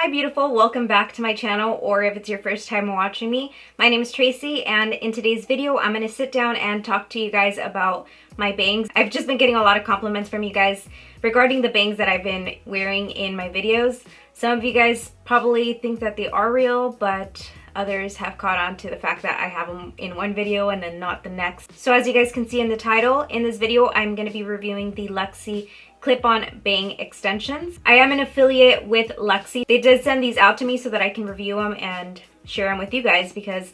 Hi beautiful, welcome back to my channel, or if it's your first time watching me, my name is Tracy, and in today's video I'm going to sit down and talk to you guys about my bangs. I've just been getting a lot of compliments from you guys regarding the bangs that I've been wearing in my videos. Some of you guys probably think that they are real, but others have caught on to the fact that I have them in one video and then not the next. So as you guys can see in the title, in this video I'm going to be reviewing the Luxy clip-on bang extensions. I am an affiliate with Luxy. They did send these out to me so that I can review them and share them with you guys, because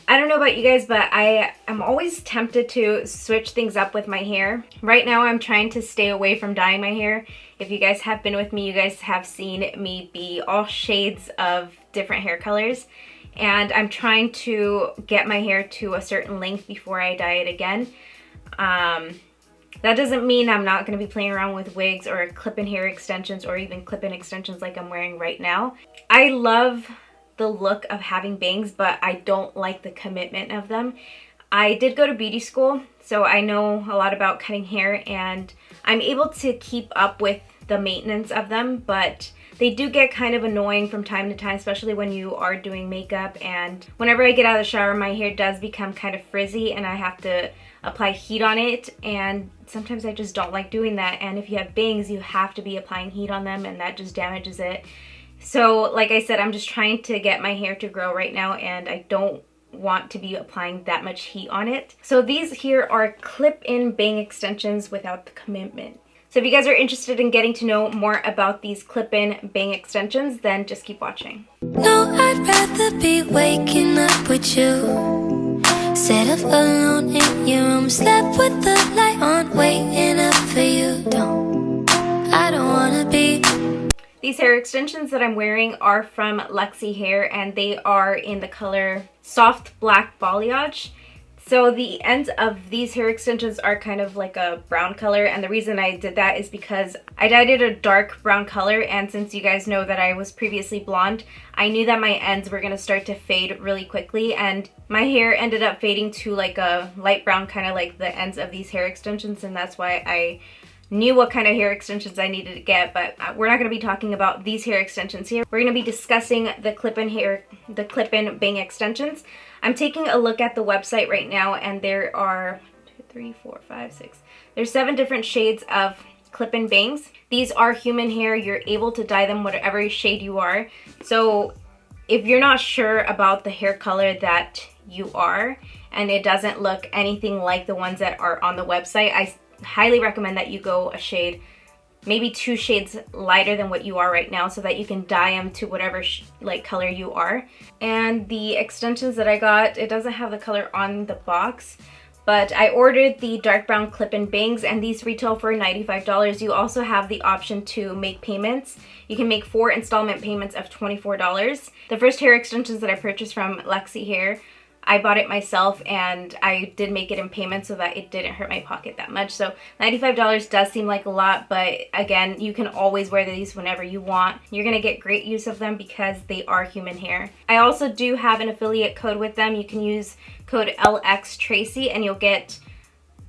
I don't know about you guys, but I am always tempted to switch things up with my hair. Right now I'm trying to stay away from dyeing my hair. If you guys have been with me, you guys have seen me be all shades of different hair colors, and I'm trying to get my hair to a certain length before I dye it again. That doesn't mean I'm not going to be playing around with wigs or clip-in hair extensions or even clip-in extensions like I'm wearing right now. I love the look of having bangs, but I don't like the commitment of them. I did go to beauty school, so I know a lot about cutting hair, and I'm able to keep up with the maintenance of them, but they do get kind of annoying from time to time, especially when you are doing makeup. And whenever I get out of the shower, my hair does become kind of frizzy and I have to apply heat on it, and sometimes I just don't like doing that. And if you have bangs, you have to be applying heat on them, and that just damages it. So like I said, I'm just trying to get my hair to grow right now, and I don't want to be applying that much heat on it. So these here are clip-in bang extensions without the commitment. So if you guys are interested in getting to know more about these clip-in bang extensions, then just keep watching. No, I'd rather be waking up with you, set up alone in your room, slept with the light on, waiting up for you. I don't wanna be. These hair extensions that I'm wearing are from Luxy Hair, and they are in the color Soft Black Balayage. So the ends of these hair extensions are kind of like a brown color, and the reason I did that is because I dyed it a dark brown color, and since you guys know that I was previously blonde, I knew that my ends were going to start to fade really quickly, and my hair ended up fading to like a light brown, kind of like the ends of these hair extensions, and that's why I knew what kind of hair extensions I needed to get. But we're not going to be talking about these hair extensions here. We're going to be discussing the clip-in bang extensions. I'm taking a look at the website right now, and there are 2, 3, 4, 5, 6. There's 7 different shades of clip-in bangs. These are human hair. You're able to dye them whatever shade you are. So if you're not sure about the hair color that you are, and it doesn't look anything like the ones that are on the website, I highly recommend that you go a shade, maybe 2 shades lighter than what you are right now, so that you can dye them to whatever like color you are. And the extensions that I got, it doesn't have the color on the box, but I ordered the dark brown clip-in bangs, and these retail for $95. You also have the option to make payments. You can make 4 installment payments of $24. The first hair extensions that I purchased from Luxy Hair, I bought it myself, and I did make it in payments so that it didn't hurt my pocket that much. So $95 does seem like a lot, but again, you can always wear these whenever you want. You're going to get great use of them because they are human hair. I also do have an affiliate code with them. You can use code LX Tracey and you'll get,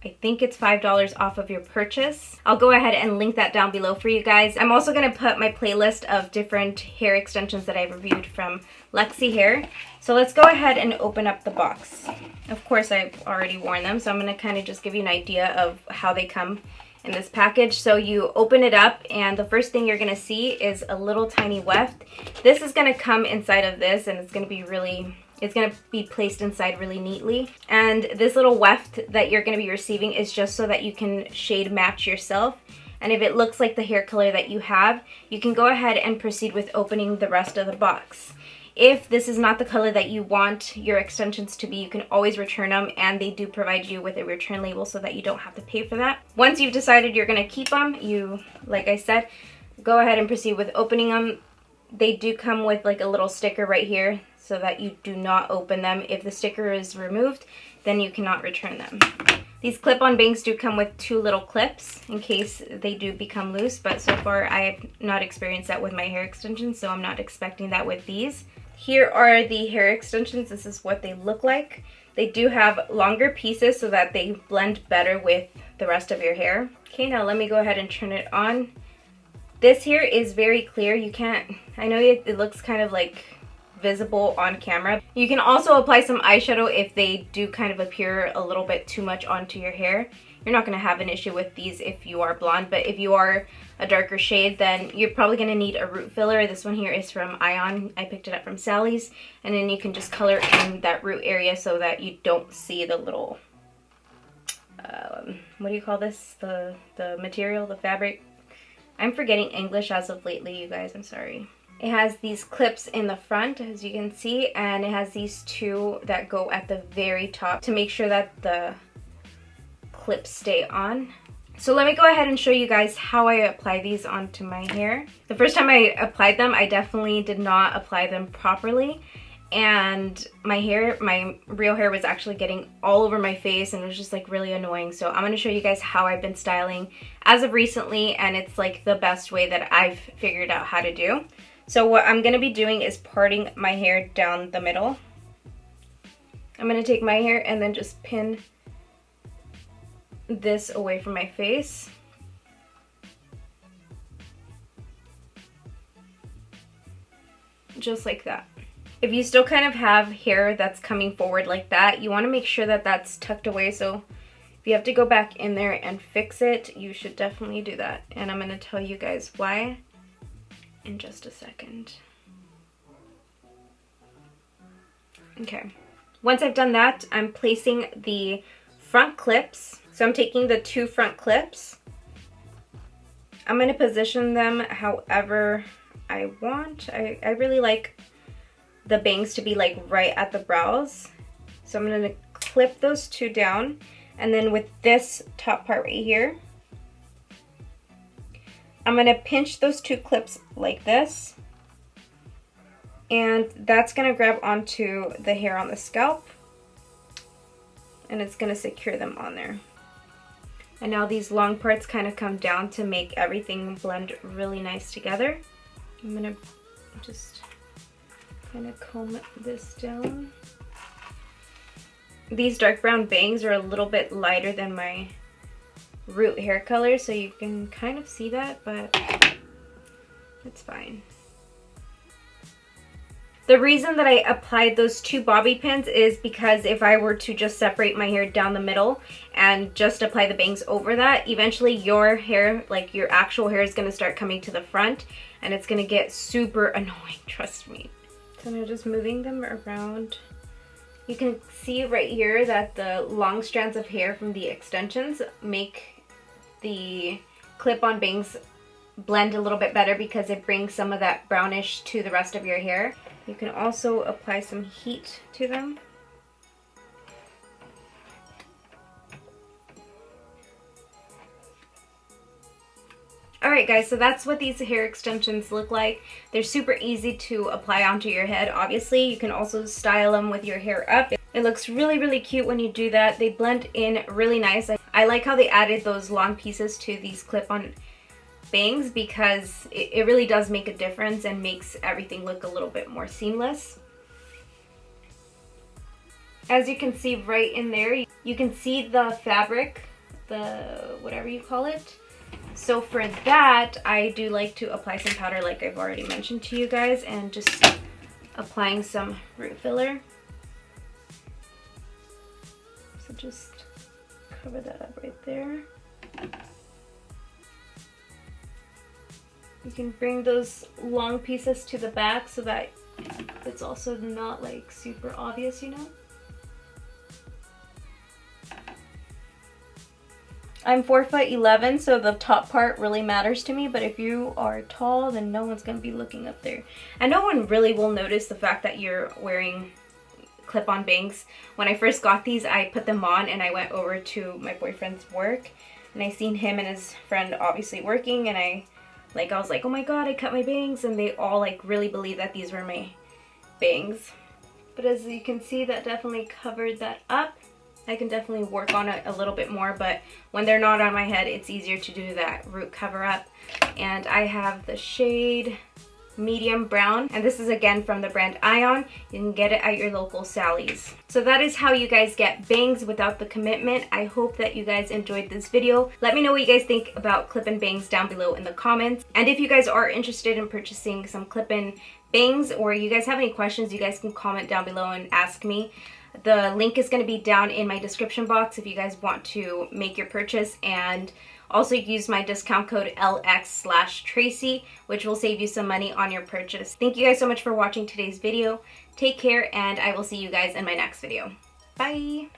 I think it's $5 off of your purchase. I'll go ahead and link that down below for you guys. I'm also going to put my playlist of different hair extensions that I've reviewed from Luxy Hair. So let's go ahead and open up the box. Of course, I've already worn them, so I'm going to kind of just give you an idea of how they come in this package. So you open it up, and the first thing you're going to see is a little tiny weft. This is going to come inside of this, and it's going to be placed inside really neatly. And this little weft that you're going to be receiving is just so that you can shade match yourself. And if it looks like the hair color that you have, you can go ahead and proceed with opening the rest of the box. If this is not the color that you want your extensions to be, you can always return them, and they do provide you with a return label so that you don't have to pay for that. Once you've decided you're going to keep them, you, like I said, go ahead and proceed with opening them. They do come with like a little sticker right here so that you do not open them. If the sticker is removed, then you cannot return them. These clip-on bangs do come with 2 little clips in case they do become loose, but so far I have not experienced that with my hair extensions, so I'm not expecting that with these. Here are the hair extensions. This is what they look like. They do have longer pieces so that they blend better with the rest of your hair. Okay, now let me go ahead and turn it on. This here is very clear. You can't, I know it looks kind of like visible on camera. You can also apply some eyeshadow if they do kind of appear a little bit too much onto your hair. You're not going to have an issue with these if you are blonde, but if you are a darker shade, then you're probably going to need a root filler. This one here is from Ion. I picked it up from Sally's, and then you can just color in that root area so that you don't see the little, what do you call this? The material, the fabric. I'm forgetting English as of lately, you guys, I'm sorry. It has these clips in the front, as you can see, and it has these two that go at the very top to make sure that the clips stay on. So let me go ahead and show you guys how I apply these onto my hair. The first time I applied them, I definitely did not apply them properly, and my real hair was actually getting all over my face, and it was just like really annoying. So I'm going to show you guys how I've been styling as of recently, and it's like the best way that I've figured out how to do. So what I'm going to be doing is parting my hair down the middle. I'm going to take my hair and then just pin this away from my face. Just like that. If you still kind of have hair that's coming forward like that, you want to make sure that that's tucked away. So if you have to go back in there and fix it, you should definitely do that. And I'm going to tell you guys why in just a second. Okay. Once I've done that, I'm placing the front clips. So I'm taking the two front clips. I'm going to position them however I want. I really like the bangs to be like right at the brows. So I'm going to clip those two down, and then with this top part right here, I'm going to pinch those two clips like this, and that's going to grab onto the hair on the scalp, and it's going to secure them on there. And now these long parts kind of come down to make everything blend really nice together. I'm going to just kind of comb this down. These dark brown bangs are a little bit lighter than my root hair color, so you can kind of see that, but it's fine. The reason that I applied those two bobby pins is because if I were to just separate my hair down the middle and just apply the bangs over that, eventually your hair, like your actual hair, is going to start coming to the front, and it's going to get super annoying, trust me. So I'm just moving them around. You can see right here that the long strands of hair from the extensions make the clip-on bangs blend a little bit better because it brings some of that brownish to the rest of your hair. You can also apply some heat to them. Alright guys, so that's what these hair extensions look like. They're super easy to apply onto your head. Obviously, you can also style them with your hair up. It looks really, really cute when you do that. They blend in really nice. I like how they added those long pieces to these clip-on bangs because it really does make a difference and makes everything look a little bit more seamless. As you can see right in there, you can see the fabric, the whatever you call it. So for that, I do like to apply some powder like I've already mentioned to you guys, and just applying some root filler. So just cover that up right there. You can bring those long pieces to the back so that it's also not like super obvious, you know? I'm 4'11", so the top part really matters to me, but if you are tall, then no one's going to be looking up there. And no one really will notice the fact that you're wearing clip-on bangs. When I first got these, I put them on and I went over to my boyfriend's work, and I seen him and his friend obviously working, and I was like, oh my god, I cut my bangs, and they all like really believed that these were my bangs. But as you can see, that definitely covered that up. I can definitely work on it a little bit more, but when they're not on my head, it's easier to do that root cover up. And I have the shade medium brown, and this is again from the brand Ion. You can get it at your local Sally's. So that is how you guys get bangs without the commitment. I hope that you guys enjoyed this video. Let me know what you guys think about clip-in bangs down below in the comments, and if you guys are interested in purchasing some clip-in bangs or you guys have any questions, you guys can comment down below and ask me. The link is going to be down in my description box if you guys want to make your purchase, and also use my discount code LX/Tracey, which will save you some money on your purchase. Thank you guys so much for watching today's video. Take care, and I will see you guys in my next video. Bye!